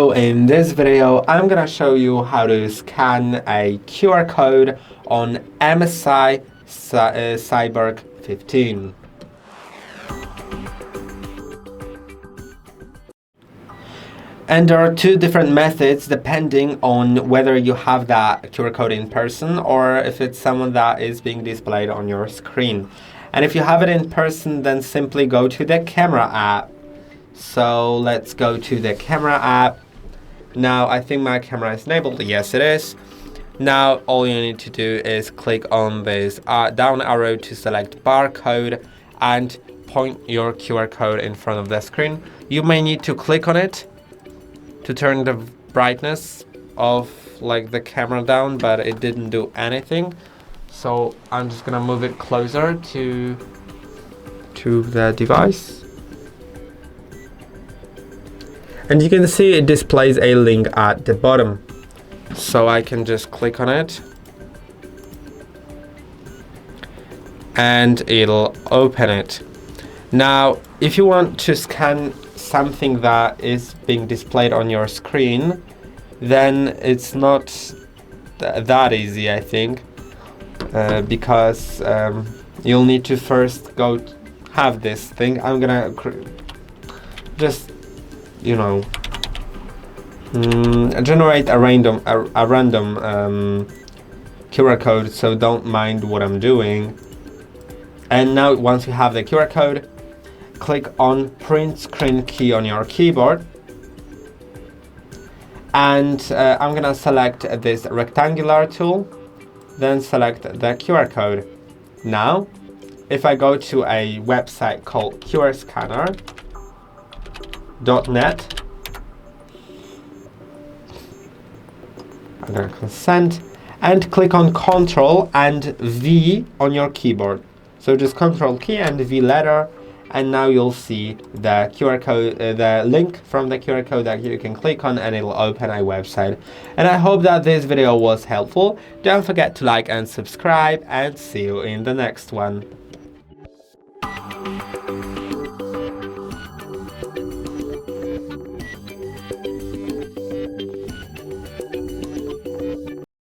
So in this video, I'm gonna show you how to scan a QR code on MSI Cyborg 15. And there are two different methods depending on whether you have that QR code in person or if it's someone that is being displayed on your screen. And if you have it in person, then simply go to the camera app. So let's go to the camera app. Now I think my camera is enabled. Yes, it is. Now all you need to do is click on this down arrow to select barcode and point your QR code in front of the screen. You may need to click on it to turn the brightness of the camera down, but it didn't do anything. So I'm just gonna move it closer to the device. And you can see it displays a link at the bottom. So I can just click on it and it'll open it. Now, if you want to scan something that is being displayed on your screen, then it's not that easy, I think, because you'll need to first go have this thing. I'm gonna just generate a random QR code, so don't mind what I'm doing. And now once you have the QR code, click on print screen key on your keyboard, and I'm gonna select this rectangular tool, then select the QR code. Now if I go to a website called QRscanner.net, I'm gonna consent and click on Ctrl and V on your keyboard. So just Ctrl key and V letter, and now you'll see the QR code, the link from the QR code that you can click on, and it'll open a website. And I hope that this video was helpful. Don't forget to like and subscribe, and see you in the next one.